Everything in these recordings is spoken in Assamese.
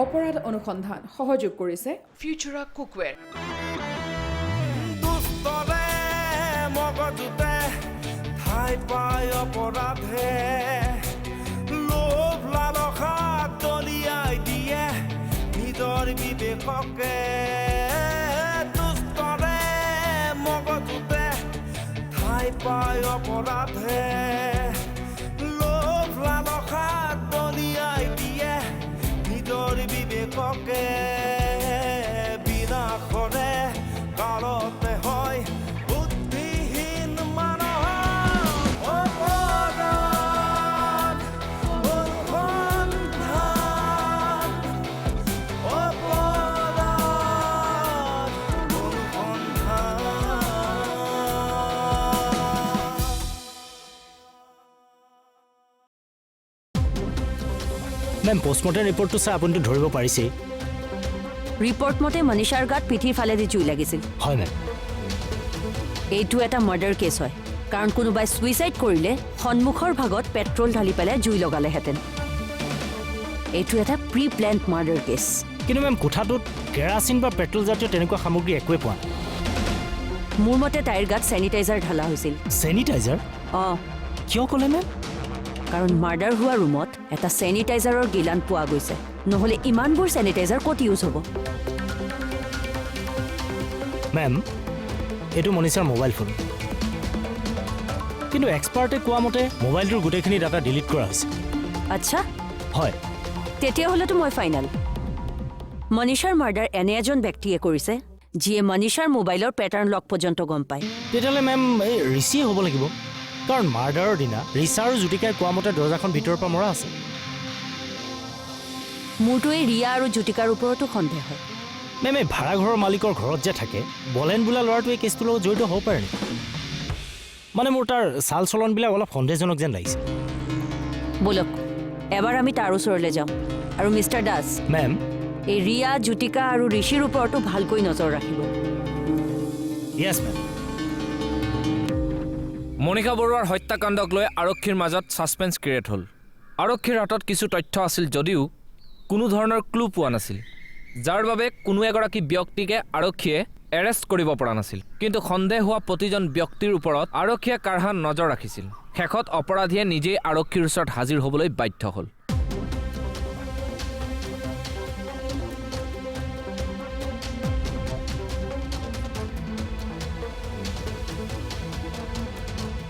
অপৰাধ অনুসন্ধান সহযোগ কৰিছে ফিউচাৰা কুকৱেৰ দুষ্টৰে মগজুতে ঠাই পায় অপৰাধে লোভ লালসা দলিয়াই দিয়ে নিজৰ বিবেককে দুষ্টৰে মগজুতে ঠাই পায় অপৰাধে লোভ লালসা দলিয়াই দিয়ে নিজৰ বিবেককে বিনাশৰে কালতে হয় বুদ্ধিহীন মানুহৰ অপৰাধ অনুসন্ধান অপৰাধ অনুসন্ধান মেম পোষ্টমৰ্টেম ৰিপৰ্টটো চাই আপুনিতো ধৰিব পাৰিছেই ৰিপৰ্ট মতে মনীষাৰ গাত পিঠিৰ ফালেদি জুই লাগিছিল হয় মেম এইটো এটা মাৰ্ডাৰ কেছ হয় কাৰণ কোনোবাই ছুইচাইড কৰিলে সন্মুখৰ ভাগত পেট্ৰল ঢালি পেলাই জুই লগালেহেঁতেন এইটো এটা প্ৰি প্লেণ্ড মাৰ্ডাৰ কেছ কিন্তু মেম কোঠাটোত কেৰাচিন বা পেট্ৰল জাতীয় তেনেকুৱা সামগ্ৰী একোৱে পোৱা নাই মোৰ মতে তাইৰ গাত চেনিটাইজাৰ ঢালা হৈছিল চেনিটাইজাৰ অঁ কিয় ক'লে মেম কাৰণ মাৰ্ডাৰ হোৱা ৰুমত এটা চেনিটাইজাৰৰ গিলান পোৱা গৈছে নহ'লে ইমানবোৰ চেনিটাইজাৰ ক'ত ইউজ হ'ব মেম এইটো মনীষাৰ মোবাইল ফোন কিন্তু এক্সপাৰ্টে কোৱা মতে মোবাইলটোৰ গোটেইখিনি ডাটা ডিলিট কৰা হৈছে আচ্ছা হয় তেতিয়াহ'লেতো মই ফাইনেল মনীষাৰ মাৰ্ডাৰ এনে এজন ব্যক্তিয়ে কৰিছে যিয়ে মনীষাৰ মোবাইলৰ পেটাৰ্ণ লক পৰ্যন্ত গম পায় তেতিয়াহ'লে মেম এই ঋষিয়ে হ'ব লাগিব কাৰণ মাৰ্ডাৰৰ দিনা ৰিচা আৰু জ্যোতিকাই কোৱা মতে দৰ্জাখন ভিতৰৰ পৰা মৰা আছে মোৰতো এই ৰিয়া আৰু জ্যোতিকাৰ ওপৰতো সন্দেহ হয় মেম এই ভাড়াঘৰৰ মালিকৰ ঘৰত যে থাকে বলেন বোলা ল'ৰাটো এই কেছটোৰ লগত জড়িত হ'ব পাৰে নেকি মানে মোৰ তাৰ চাল চলনবিলাক অলপ সন্দেহজনক যেন লাগিছে বলক এবাৰ আমি তাৰ ওচৰলৈ যাওঁ আৰু মিষ্টাৰ দাস মেম এই ৰিয়া জ্যোতিকা আৰু ঋষিৰ ওপৰতো ভালকৈ নজৰ ৰাখিব য়েছ মেম মনীষা বৰুৱাৰ হত্যাকাণ্ডক লৈ আৰক্ষীৰ মাজত ছাছপেন্স ক্ৰিয়েট হ'ল আৰক্ষীৰ হাতত কিছু তথ্য আছিল যদিও কোনো ধৰণৰ ক্লু পোৱা নাছিল যাৰ বাবে কোনো এগৰাকী ব্যক্তিকে আৰক্ষীয়ে এৰেষ্ট কৰিব পৰা নাছিল কিন্তু সন্দেহ হোৱা প্ৰতিজন ব্যক্তিৰ ওপৰত আৰক্ষীয়ে কাঢ়া নজৰ ৰাখিছিল শেষত অপৰাধীয়ে নিজেই আৰক্ষীৰ ওচৰত হাজিৰ হ'বলৈ বাধ্য হ'ল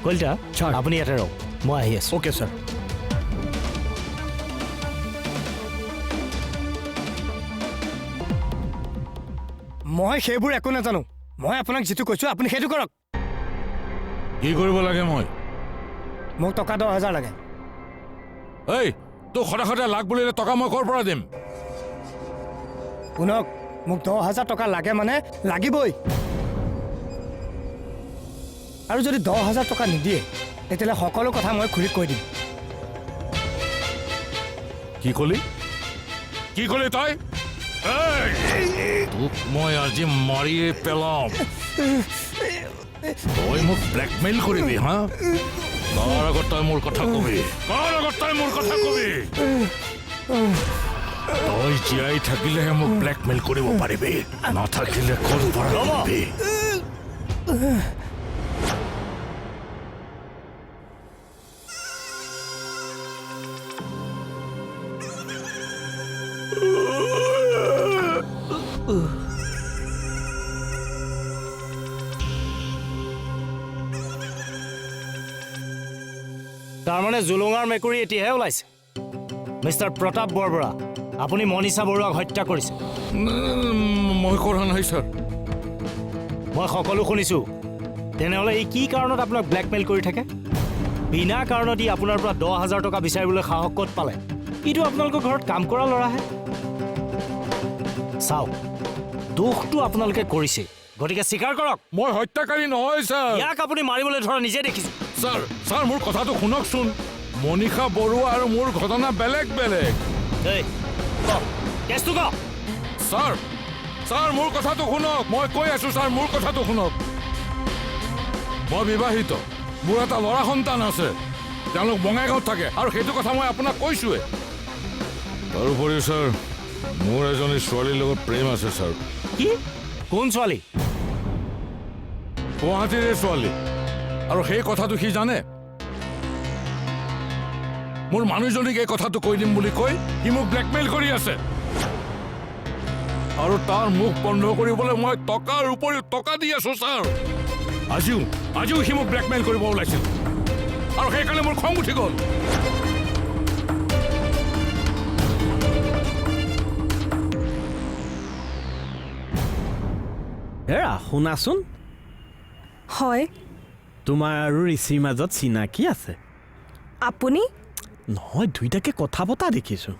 কলিতা আপুনি ইয়াতে ৰওক মই আহি আছোঁ অ'কে ছাৰ মই সেইবোৰ একো নাজানো মই আপোনাক যিটো কৈছোঁ আপুনি সেইটো কৰক কি কৰিব লাগে মই মোক টকা 10,000 লাগে এই তোক সদায় সদায় লাগ বুলিলে টকা মই ক'ৰ পৰা দিম শুনক মোক 10,000 টকা লাগে মানে লাগিবই আৰু যদি 10,000 টকা নিদিয়ে তেতিয়াহ'লে সকলো কথা মই খুৰীক কৈ দিম কি ক'লি তই তোক মই আজি মাৰিয়ে পেলাম তই মোক ব্লেকমেইল কৰিবি হা কাৰ আগত তই মোৰ কথা কবি তই জীয়াই থাকিলেহে মোক ব্লেকমেইল কৰিব পাৰিবি নাথাকিলে ক'ৰ পৰা কৰিবি তাৰমানে জুলুঙাৰ মেকুৰী এতিয়াহে ওলাইছে মিষ্টাৰ প্ৰতাপ বৰবৰা আপুনি মনীষা বৰুৱাক হত্যা কৰিছে মই কৰা নাই ছাৰ মই সকলো শুনিছোঁ তেনেহ'লে এই কি কাৰণত আপোনাক ব্লেকমেইল কৰি থাকে বিনা কাৰণত ই আপোনাৰ পৰা 10,000 টকা বিচাৰিবলৈ সাহস ক'ত পালে ইটো আপোনালোকৰ ঘৰত কাম কৰা ল'ৰাহে চাওক দোষটো আপোনালোকে কৰিছে গতিকে স্বীকাৰ কৰক মই হত্যাকাৰী নহয় ছাৰ ইয়াক আপুনি মাৰিবলৈ ধৰা নিজে দেখিছোঁ ছাৰ মোৰ কথাটো শুনকচোন মনীষা বৰুৱা আৰু মোৰ ঘটনা বেলেগ কেছটো কওক ছাৰ মোৰ কথাটো শুনক মই কৈ আছো ছাৰ মোৰ কথাটো শুনক মই বিবাহিত মোৰ এটা ল'ৰা সন্তান আছে তেওঁলোক বঙাইগাঁৱত থাকে আৰু সেইটো কথা মই আপোনাক কৈছোৱে তাৰোপৰি ছাৰ মোৰ এজনী ছোৱালীৰ লগত প্ৰেম আছে ছাৰ। কি কোন ছোৱালী? গুৱাহাটীৰে ছোৱালী। আৰু সেই কথাটো সি জানে। মোৰ মানুহজনীক এই কথাটো কৈ দিম বুলি কৈ সি মোক ব্লেকমেইল কৰি আছে। আৰু তাৰ মুখ বন্ধ কৰিবলৈ মই টকাৰ উপৰিও টকা দি আছো ছাৰ। আজিও সি মোক ব্লেকমেইল কৰিব ওলাইছিল। আৰু সেইকাৰণে মোৰ খং উঠি গ'ল। হেৰা শুনাচোন, হয় তোমাৰ আৰু ঋষিৰ মাজত চিনাকি আছে? আপুনি নহয়, দুইটাকে কথা পতা দেখিছোঁ।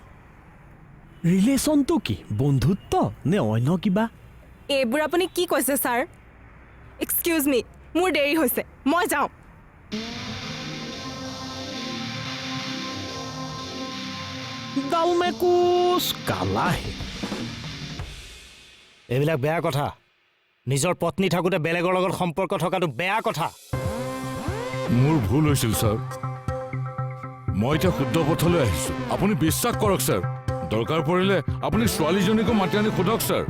ৰিলেশ্যনটো কি, বন্ধুত্ব নে অন্য কিবা? এইবোৰ আপুনি কি কৈছে ছাৰ? এক্সকিউজ মি, মোৰ দেৰি হৈছে, মই যাওঁ। গালমেকুচ কালাহে। এইবিলাক বেয়া কথা। নিজৰ পত্নী থাকোঁতে বেলেগৰ লগত সম্পৰ্ক থকাটো বেয়া কথা। মোৰ ভুল হৈছিল ছাৰ। মই এতিয়া শুদ্ধ পথলৈ আহিছোঁ। আপুনি বিশ্বাস কৰক ছাৰ। দৰকাৰ পৰিলে আপুনি ছোৱালীজনীকো মাতি আনি সোধক ছাৰ।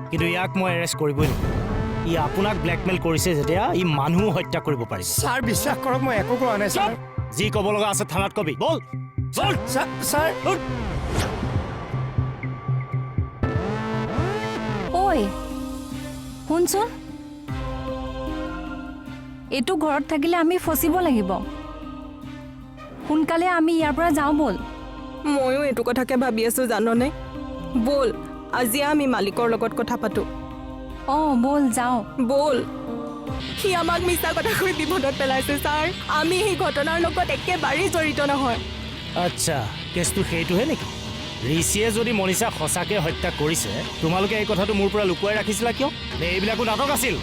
কিন্তু ইয়াক মই এৰেষ্ট কৰিবই লাগিব। ই আপোনাক ব্লেকমেইল কৰিছে যেতিয়া ই মানুহ হত্যা কৰিব পাৰিব। ছাৰ বিশ্বাস কৰক, মই একো কৰা নাই ছাৰ। যি ক'ব লগা আছে থানাত কবি। বল বল। ছাৰ ঐ শুনচোন, এইটো ঘৰত থাকিলে আমি ফচিব লাগিব। সোনকালে আমি ইয়াৰ পৰা যাওঁ ব'ল। ময়ো এইটো কথাকে ভাবি আছোঁ জাননে। ব'ল আজি আমি মালিকৰ লগত কথা পাতোঁ। অঁ ব'ল যাওঁ। ব'ল। সি আমাক মিছা কথা কৈ বিপদত পেলাইছে ছাৰ। আমি সেই ঘটনাৰ লগত একেবাৰেই জড়িত নহয়। আচ্ছা, কেছটো সেইটোহে নেকি? ঋষিয়ে যদি মনীষাক সঁচাকৈ হত্যা কৰিছে, তোমালোকে এই কথাটো মোৰ পৰা লুকুৱাই ৰাখিছিলা কিয়? নে এইবিলাকো নাটক আছিল?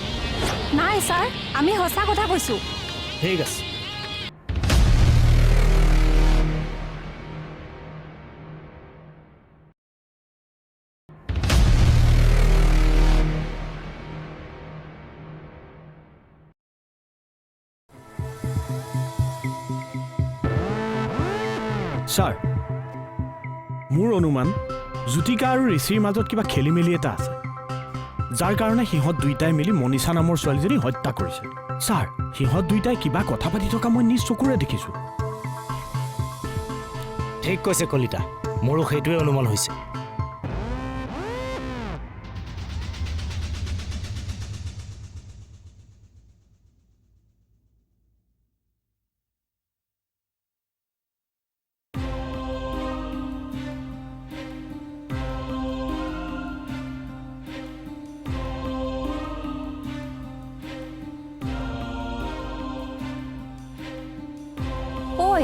নাই ছাৰ, আমি সঁচা কথা কৈছোঁ। ঠিক আছে। ছাৰ, মোৰ অনুমান জ্যোতিকা আৰু ঋষিৰ মাজত কিবা খেলি মেলি এটা আছে, যাৰ কাৰণে সিহঁত দুইটাই মিলি মনীষা নামৰ ছোৱালীজনী হত্যা কৰিছে। ছাৰ, সিহঁত দুইটাই কিবা কথা পাতি থকা মই নিজ চকুৰে দেখিছোঁ। ঠিক কৈছে কলিতা, মোৰো সেইটোৱে অনুমান হৈছে। ঐ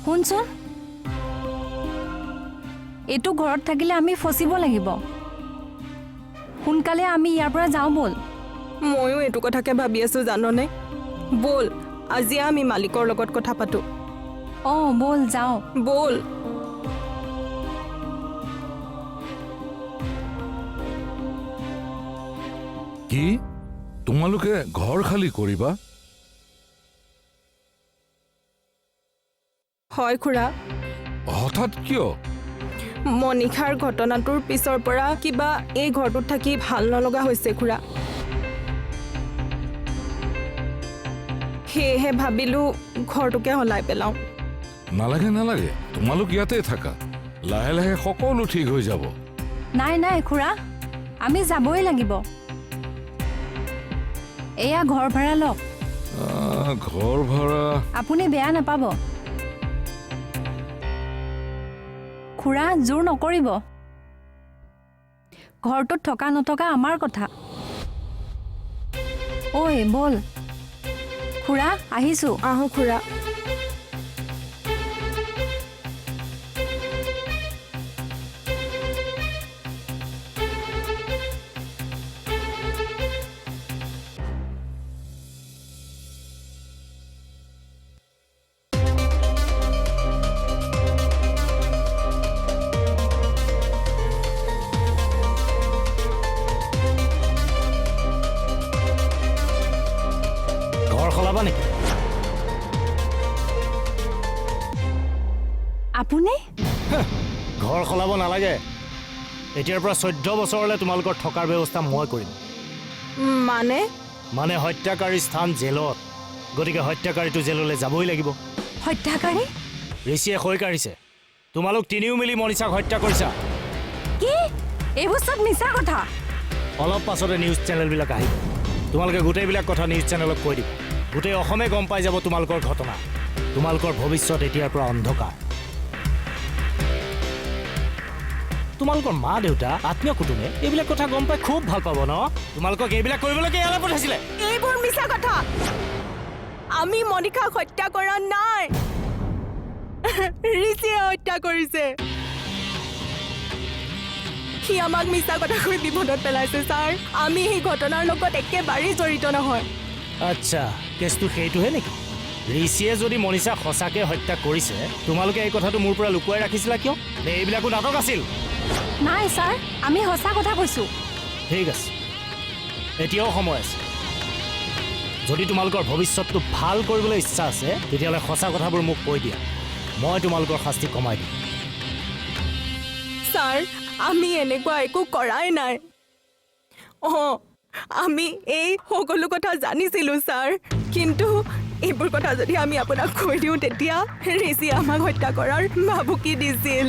শুনচোন, এইটো ঘৰত থাকিলে আমি ফচিব লাগিব। সোনকালে আমি ইয়াৰ পৰা যাওঁ ব'ল। ময়ো এইটো কথাকে ভাবি আছোঁ জাননে। ব'ল আজি আমি মালিকৰ লগত কথা পাতোঁ। অঁ ব'ল যাওঁ। ব'ল। কি তোমালোকে ঘৰ খালী কৰিবা? হয় খুৰা। হঠাৎ কিয়? মনীষাৰ ঘটনাটোৰ পিছৰ পৰা কিবা এই ঘৰটোত থাকি ভাল নলগা হৈছে খুৰা। সেয়েহে ভাবিলোঁ ঘৰটোকে সলাই পেলাওঁ। নালাগে নালাগে, তোমালোক ইয়াতে থাকা। লাহে লাহে সকলো ঠিক হৈ যাব। নাই নাই খুৰা, আমি যাবই লাগিব। এয়া ঘৰ ভাড়া লওক। ঘৰ ভাড়া? আপুনি বেয়া নাপাব। খুৰা জোৰ নকৰিব। ঘৰটোত থকা নথকা আমাৰ কথা। ঐ ব'ল। খুৰা আহিছোঁ। আহোঁ খুৰা। ঘৰ সলাবা নেকি? আপুনি? ঘৰ সলাব নালাগে এতিয়াৰ পৰা 14 বছৰলৈ তোমালোকৰ থকাৰ ব্যৱস্থা মই কৰিম মানে হত্যাকাৰী স্থান জেলত গতিকে হত্যাকাৰীটো জেললৈ যাবই লাগিব হত্যাকাৰী ঋষিয়ে হৈ কাঢ়িছে তোমালোক তিনিও মিলি মনিষাক হত্যা কৰিছা কি এইবোৰ চব মিছা কথা অলপ পাছতে নিউজ চেনেলবিলাক আহিব তোমালোকে গোটেইবিলাক কথা নিউজ চেনেলক কৈ দিব গোটেই অসমে গম পাই যাব তোমালোকৰ ঘটনা তোমালোকৰ ভৱিষ্যত এতিয়াৰ পৰা অন্ধকাৰ তোমালোকৰ মা দেউতা আত্মীয় কুটুমে এইবিলাক কথা গম পাই খুব ভাল পাব ন তোমালোকক এইবিলাক কৰিবলৈকে ইয়ালৈ পঠাইছিলে এইবোৰ মিছা কথা আমি মনিকাক হত্যা কৰা নাই ঋষিয়ে হত্যা কৰিছে সি আমাক মিছা কথা কৈ বিপদত পেলাইছে ছাৰ আমি সেই ঘটনাৰ লগত একেবাৰেই জড়িত নহয় আচ্ছা কেছটো সেইটোহে নেকি ঋষিয়ে যদি মনিষাক সঁচাকে হত্যা কৰিছে তোমালোকে এই কথাটো মোৰ পৰা লুকুৱাই ৰাখিছিলা কিয় নে এইবিলাকো নাটক আছিল নাই ছাৰ আমি সঁচা কথা কৈছো ঠিক আছে এতিয়াও সময় আছে যদি তোমালোকৰ ভৱিষ্যতটো ভাল কৰিবলৈ ইচ্ছা আছে তেতিয়াহ'লে সঁচা কথাবোৰ মোক কৈ দিয়া মই তোমালোকৰ শাস্তি কমাই দিম ছাৰ আমি এনেকুৱা একো কৰাই নাই আমি এই সকলো কথা জানিছিলোঁ ছাৰ কিন্তু এইবোৰ কথা যদি আমি আপোনাক কৈ দিওঁ তেতিয়া ঋষিয়ে আমাক হত্যা কৰাৰ ভাবুকি দিছিল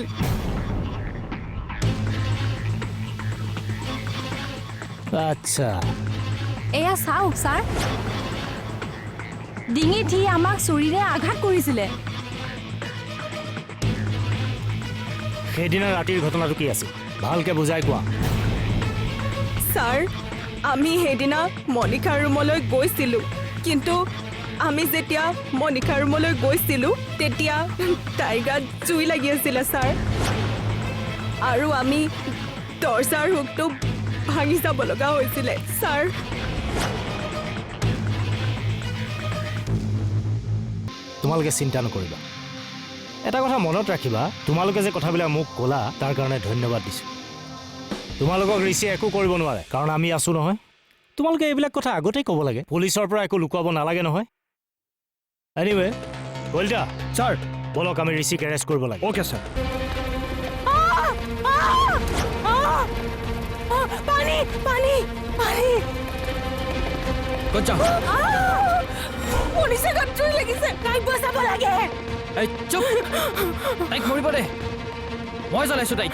আচ্ছা এয়া চাওক ছাৰ ডিঙিত সি আমাক চুৰিৰে আঘাত কৰিছিলে সেইদিনা ৰাতিৰ ঘটনাটো কি আছিল ভালকে বুজাই কোৱা ছাৰ আমি সেইদিনা মনিষাৰ ৰুমলৈ গৈছিলোঁ কিন্তু আমি যেতিয়া মনিষাৰ ৰুমলৈ গৈছিলোঁ তেতিয়া তাইৰ গাত জুই লাগি আছিলে ছাৰ আৰু আমি টৰ্চাৰ হুকটো ভাঙি যাব লগা হৈছিলে ছাৰ তোমালোকে চিন্তা নকৰিবা এটা কথা মনত ৰাখিবা তোমালোকে যে কথাবিলাক মোক ক'লা তাৰ কাৰণে ধন্যবাদ দিছোঁ তোমালোকক ঋষিয়ে একো কৰিব নোৱাৰে কাৰণ আমি আছোঁ নহয় তোমালোকে এইবিলাক কথা আগতেই ক'ব লাগে পুলিচৰ পৰা একো লুকুৱাব নালাগে নহয় এনিৱে কলিতা ছাৰ বলক আমি ঋষিক এৰেষ্ট কৰিব লাগে অ'কে ছাৰ পানী পানী পানী ক'ত যাওঁ মনিষা গাত জুই লাগিছে তাইক বচাব লাগে এই চুপ তাইক মৰিব দে মই জ্বলাইছোঁ তাইক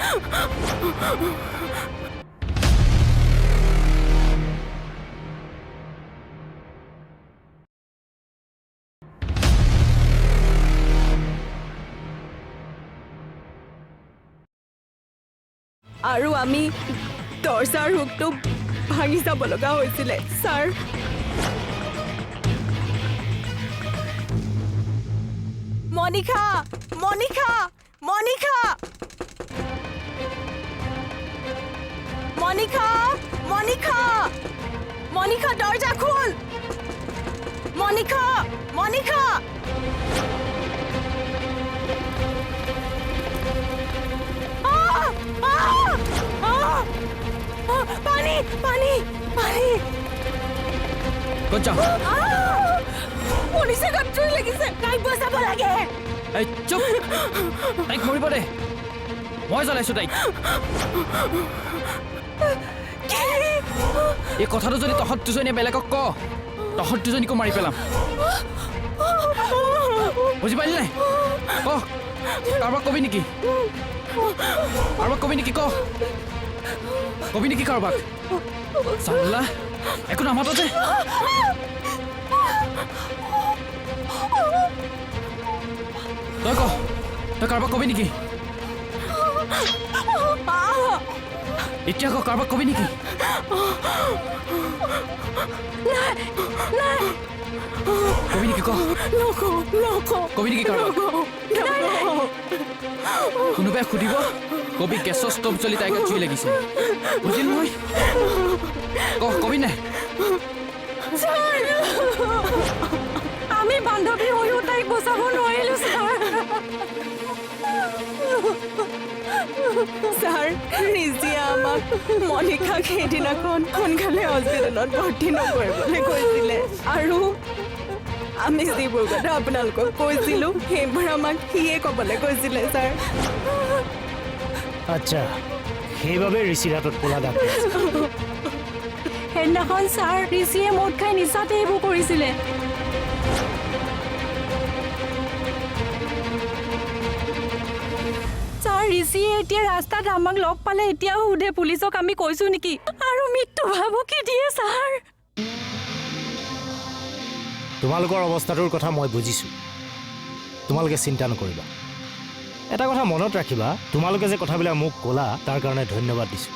আৰু আমি টৰ্চাৰ হুকটো ভাঙি যাব লগা হৈছিলে ছাৰ মনিষা মনিষা মনিষা মনিষা মনিষা মনিষা দৰ্জা খোল মনিষা মনিষা পানী পানী পানী ক'ত যাওঁ মনিষা গাত জুই লাগিছে তাইক বচাব লাগে এই চুপ তাইক মৰিব দে মই জ্বলাইছোঁ তাইক এই কথাটো যদি তহঁত দুজনীয়ে বেলেগক ক তহঁত দুজনীকো মাৰি পেলাম বুজি পালি নাই ক কাৰোবাক কবি নেকি কাৰোবাক কবি নেকি ক কবি নেকি কাৰোবাক চাল্লা একো নামাতো যে তই ক তই কাৰোবাক কবি নেকি এতিয়া ক কাৰোবাক কবি নেকি কবি নেকি ক কবি নেকি কাৰোবাক কোনোবাই সুধিব কবি গেছৰ ষ্টভ জ্বলি তাইক জুই লাগিছে বুজিল নহয় কবি নাই আমি বান্ধৱী হৈও তাইক বচাব নোৱাৰিলো ছাৰ ঋষিয়ে আমাক মনিষাক সেইদিনাখন সোনকালে হস্পিটেলত ভৰ্তি নকৰিবলৈ কৈছিলে আৰু আমি যিবোৰ কথা আপোনালোকক কৈছিলোঁ সেইবোৰ আমাক সিয়ে ক'বলৈ কৈছিলে ছাৰ আচ্ছা সেইবাবে ঋষিৰ হাতত ক'লা দাগ সেইদিনাখন ছাৰ ঋষিয়ে মদ খাই নিচাতে এইবোৰ কৰিছিলে ছাৰ ঋষিয়ে এতিয়া ৰাস্তাত আমাক লগ পালে এতিয়াও সোধে পুলিচক আমি কৈছো নেকি আৰু মৃত্যু ভাবুকি দিয়ে ছাৰ তোমালোকৰ অৱস্থাটোৰ কথা মই বুজিছোঁ তোমালোকে চিন্তা নকৰিবা এটা কথা মনত ৰাখিবা তোমালোকে যে কথাবিলাক মোক ক'লা তাৰ কাৰণে ধন্যবাদ দিছোঁ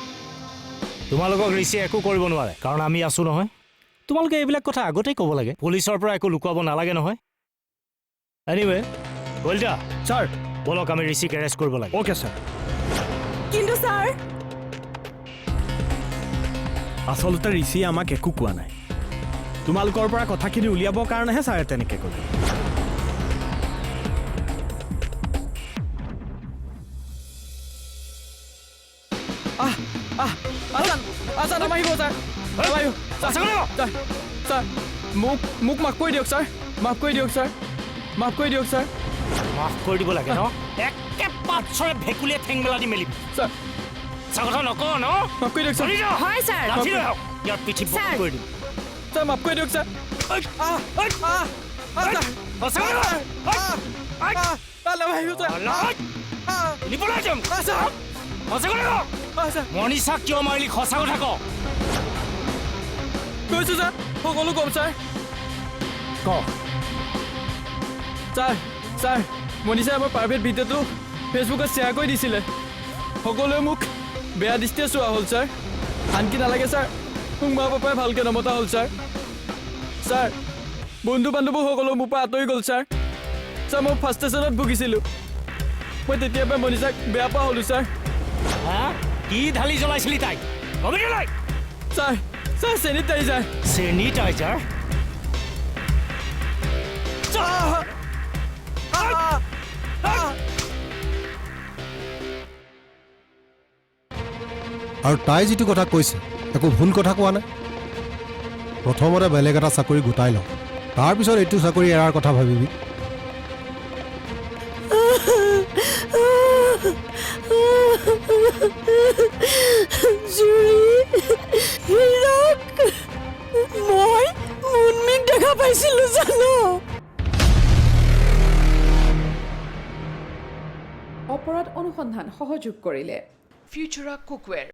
তোমালোকক ঋষিয়ে একো কৰিব নোৱাৰে কাৰণ আমি আছোঁ নহয় তোমালোকে এইবিলাক কথা আগতেই ক'ব লাগে পুলিচৰ পৰা একো লুকুৱাব নালাগে নহয় এনিৱে কলিতা ছাৰ বলক আমি ঋষিক এৰেষ্ট কৰিব লাগে অ'কে ছাৰ কিন্তু ছাৰ আচলতে ঋষিয়ে আমাক একো কোৱা নাই তোমালোকৰ পৰা কথাখিনি উলিয়াবৰ কাৰণেহে ছাৰে তেনেকৈ ক'লে আচ্ছা নামাহিব ছাৰ নামাহিব ছাৰ মোক মাফ কৰি দিয়ক ছাৰ মাফ কৰি দিয়ক ছাৰ মাফ কৰি দিয়ক ছাৰ মাফ কৰি দিব লাগে ন একে পাছৰে ভেকুলীয়ে ঠেং মেলা দি মেলিবি ছাৰ সঁচা কথা নকওঁ ন মাফ কৰি দিয়ক ছাৰ হয় ছাৰ লাঠি লৈ আহক ইয়াৰ পিঠি বন্ধ কৰি দিম ছাৰ মাফ কৰি দিয়ক ছাৰ সঁচা নিবলৈ যাম সঁচা কথা মনীষাক কিয় মাৰিলি সঁচা কথা ক কৈছোঁ ছাৰ সকলো কম ছাৰ ক ছাৰ মনীষাই আমাৰ প্ৰাইভেট ভিডিঅ'টো ফেচবুকত শ্বেয়াৰ কৰি দিছিলে সকলোৱে মোক বেয়া দৃষ্টিয়ে চোৱা হ'ল ছাৰ আনকি নালাগে ছাৰ মোক মা পাপাই ভালকৈ নমতা হ'ল ছাৰ বন্ধু বান্ধৱো সকলো মোৰ পৰা আঁতৰি গ'ল ছাৰ মই ফাৰ্ষ্টেশ্যনত ভুগিছিলোঁ মই তেতিয়াৰ পৰা মনীষাক বেয়া পোৱা হ'লোঁ ছাৰ হা কি ঢালি জ্বলাইছিলি তাইক কমিটিলৈ ছাৰ চেনিটাইজাৰ চেনিটাইজাৰ আৰু তাই যিটো কথা কৈছে একো ভুল কথা কোৱা নাই প্ৰথমতে বেলেগ এটা চাকৰি গোটাই লওঁ তাৰপিছত এইটো চাকৰি এৰাৰ কথা ভাবিবি মই মুনমিক দেখা পাইছিলোঁ জানো অপৰাধ অনুসন্ধান সহযোগ কৰিলে ফিউচাৰা কুকৱেৰ